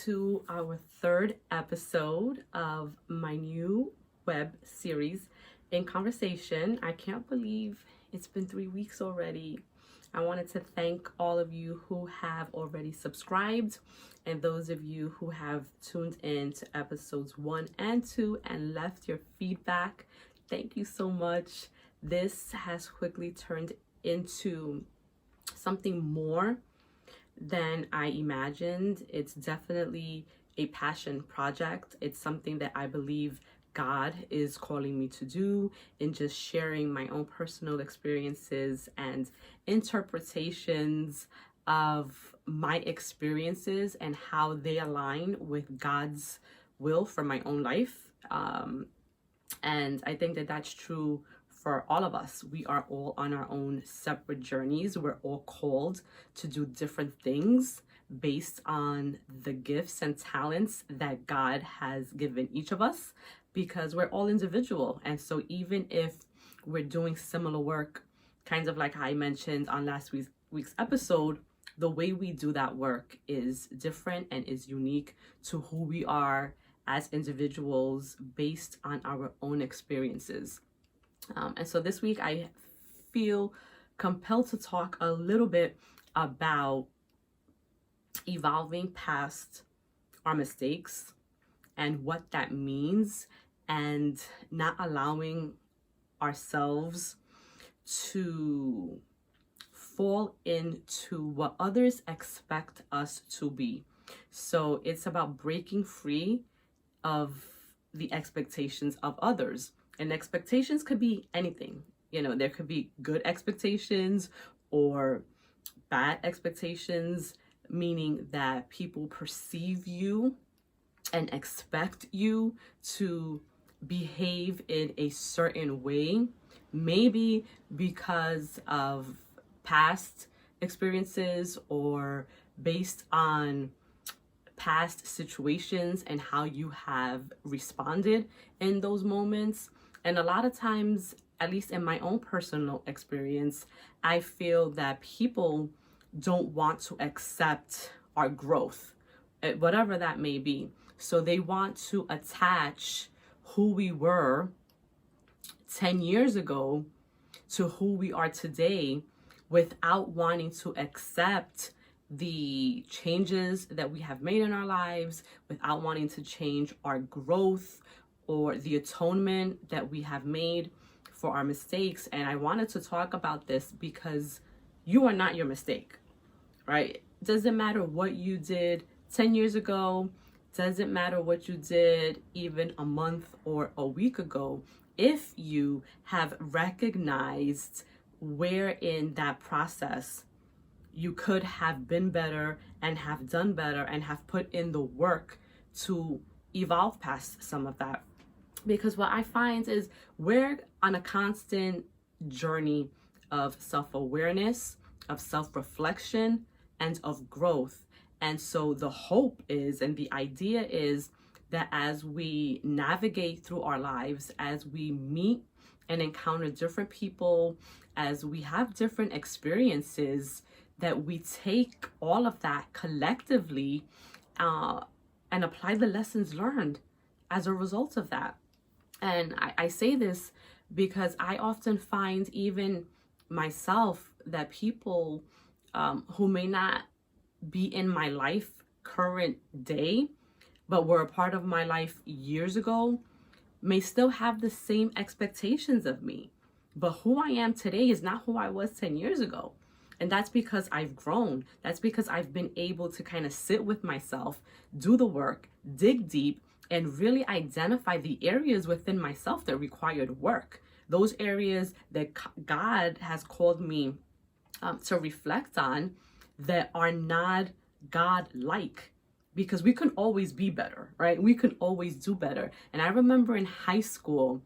to our third episode of my new web series, In Conversation. I can't believe it's been 3 weeks already. I wanted to thank all of you who have already subscribed and those of you who have tuned in to episodes 1 and 2 and left your feedback. Thank you so much. This has quickly turned into something more than I imagined. It's definitely a passion project. It's something that I believe God is calling me to do, in just sharing my own personal experiences and interpretations of my experiences and how they align with God's will for my own life. And I think that that's true for all of us. We are all on our own separate journeys. We're all called to do different things based on the gifts and talents that God has given each of us, because we're all individual. And so even if we're doing similar work, kind of like I mentioned on last week's episode, the way we do that work is different and is unique to who we are as individuals based on our own experiences. And so this week I feel compelled to talk a little bit about evolving past our mistakes and what that means, and not allowing ourselves to fall into what others expect us to be. So it's about breaking free of the expectations of others. And expectations could be anything. You know, there could be good expectations or bad expectations, meaning that people perceive you and expect you to behave in a certain way, maybe because of past experiences or based on past situations and how you have responded in those moments. And a lot of times, at least in my own personal experience, I feel that people don't want to accept our growth, whatever that may be. So they want to attach who we were 10 years ago to who we are today, without wanting to accept the changes that we have made in our lives, without wanting to change our growth or the atonement that we have made for our mistakes. And I wanted to talk about this because you are not your mistake, right? Doesn't matter what you did 10 years ago, doesn't matter what you did even a month or a week ago. If you have recognized where in that process you could have been better and have done better and have put in the work to evolve past some of that. Because what I find is we're on a constant journey of self-awareness, of self-reflection, and of growth. And so the hope is, and the idea is, that as we navigate through our lives, as we meet and encounter different people, as we have different experiences, that we take all of that collectively and apply the lessons learned as a result of that. And I say this because I often find, even myself, that people who may not be in my life current day, but were a part of my life years ago, may still have the same expectations of me. But who I am today is not who I was 10 years ago. And that's because I've grown. That's because I've been able to kind of sit with myself, do the work, dig deep, and really identify the areas within myself that required work. Those areas that God has called me to reflect on, that are not God-like. Because we can always be better, right? We can always do better. And I remember in high school,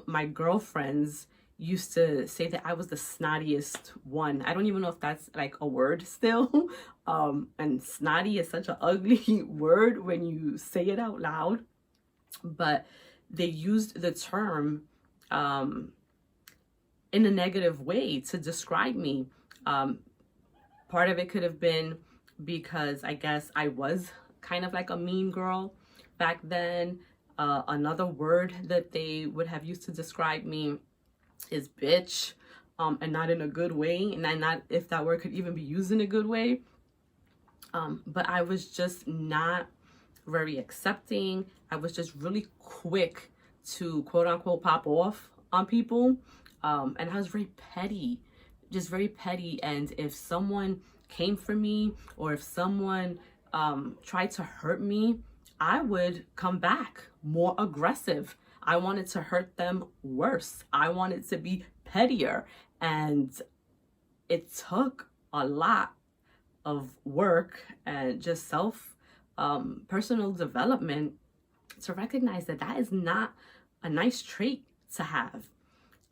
my girlfriends used to say that I was the snottiest one. I don't even know if that's like a word still. And snotty is such an ugly word when you say it out loud. But they used the term in a negative way to describe me. Part of it could have been because I guess I was kind of like a mean girl back then. Another word that they would have used to describe me is bitch, and not in a good way, and not if that word could even be used in a good way. But I was just not very accepting. I was just really quick to quote unquote pop off on people. And I was very petty, just very petty. And if someone came for me, or if someone tried to hurt me, I would come back more aggressive. I wanted to hurt them worse. I wanted to be pettier. And it took a lot of work and just personal development to recognize that that is not a nice trait to have.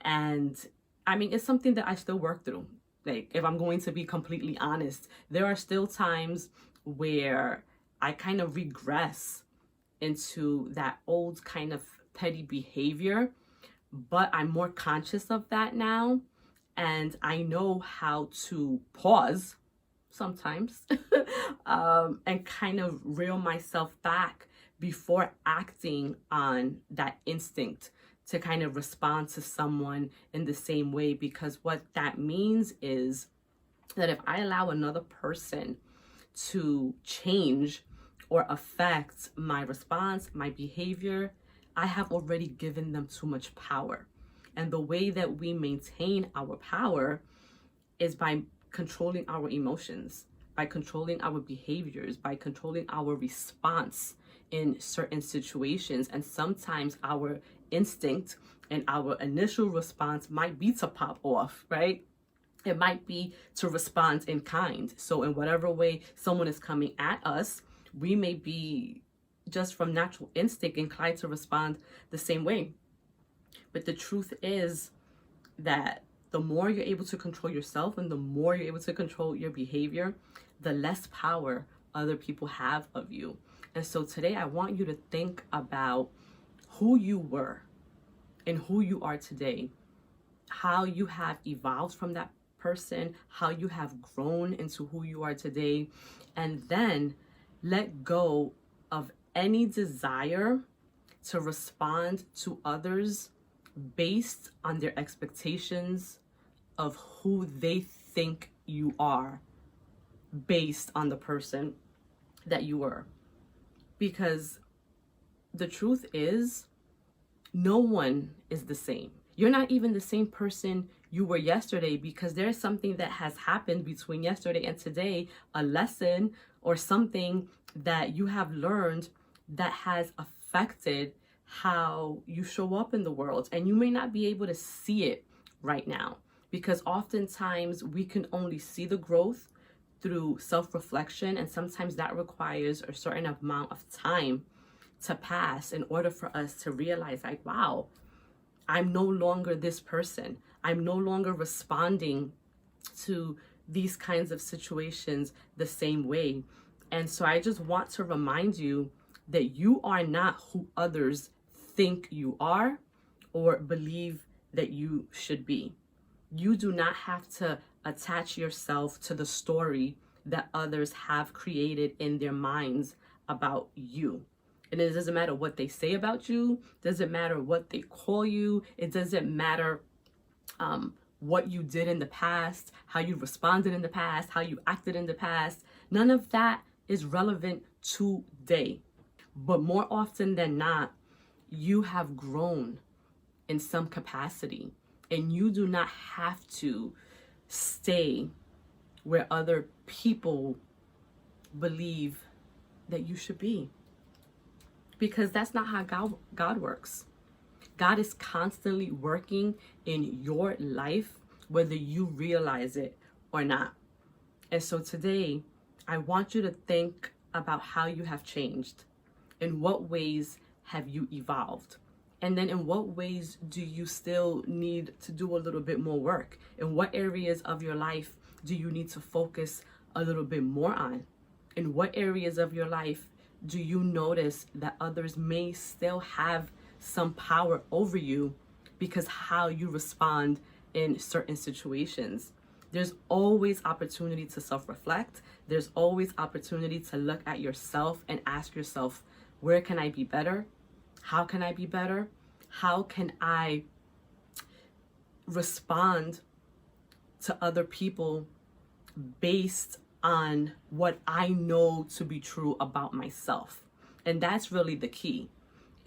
And I mean, it's something that I still work through. Like, if I'm going to be completely honest, there are still times where I kind of regress into that old kind of petty behavior, but I'm more conscious of that now. And I know how to pause sometimes and kind of reel myself back before acting on that instinct to kind of respond to someone in the same way. Because what that means is that if I allow another person to change or affect my response, my behavior, I have already given them too much power. And the way that we maintain our power is by controlling our emotions, by controlling our behaviors, by controlling our response in certain situations. And sometimes our instinct and our initial response might be to pop off, right? It might be to respond in kind. So in whatever way someone is coming at us, we may be just from natural instinct inclined to respond the same way. But the truth is that the more you're able to control yourself and the more you're able to control your behavior, the less power other people have of you. And so today I want you to think about who you were and who you are today, how you have evolved from that person, how you have grown into who you are today, and then let go of any desire to respond to others based on their expectations of who they think you are, based on the person that you were. Because the truth is, no one is the same. You're not even the same person you were yesterday, because there's something that has happened between yesterday and today, a lesson or something that you have learned that has affected how you show up in the world. And you may not be able to see it right now, because oftentimes we can only see the growth through self-reflection, and sometimes that requires a certain amount of time to pass in order for us to realize, like, wow, I'm no longer this person. I'm no longer responding to these kinds of situations the same way. And so I just want to remind you that you are not who others think you are or believe that you should be. You do not have to attach yourself to the story that others have created in their minds about you. And it doesn't matter what they say about you, doesn't matter what they call you, it doesn't matter what you did in the past, how you responded in the past, how you acted in the past. None of that is relevant today. But more often than not, you have grown in some capacity, and you do not have to stay where other people believe that you should be. Because that's not how God works. God is constantly working in your life, whether you realize it or not. And so today, I want you to think about how you have changed. In what ways have you evolved? And then in what ways do you still need to do a little bit more work? In what areas of your life do you need to focus a little bit more on? In what areas of your life do you notice that others may still have some power over you because how you respond in certain situations? There's always opportunity to self-reflect. There's always opportunity to look at yourself and ask yourself, where can I be better? How can I be better? How can I respond to other people based on what I know to be true about myself? And that's really the key.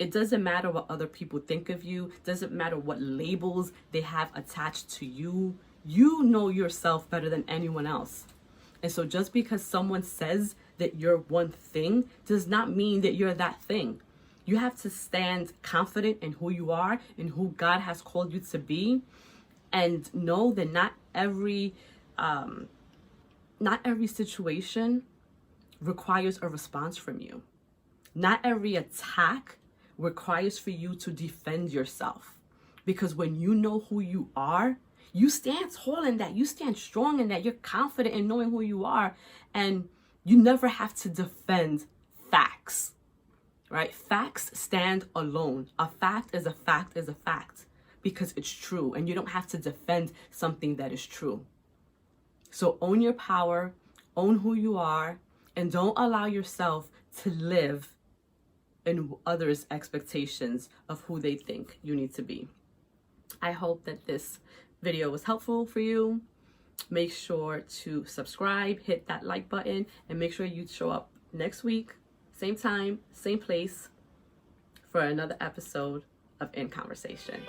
It doesn't matter what other people think of you. It doesn't matter what labels they have attached to you. You know yourself better than anyone else. And so just because someone says that you're one thing does not mean that you're that thing. You have to stand confident in who you are and who God has called you to be, and know that not every situation requires a response from you. Not every attack requires for you to defend yourself. Because when you know who you are, you stand tall in that. You stand strong in that. You're confident in knowing who you are. And you never have to defend facts, right? Facts stand alone. A fact is a fact is a fact because it's true. And you don't have to defend something that is true. So own your power, own who you are, and don't allow yourself to live in others' expectations of who they think you need to be. I hope that this video was helpful for you. Make sure to subscribe, hit that like button, and make sure you show up next week, same time, same place, for another episode of In Conversation.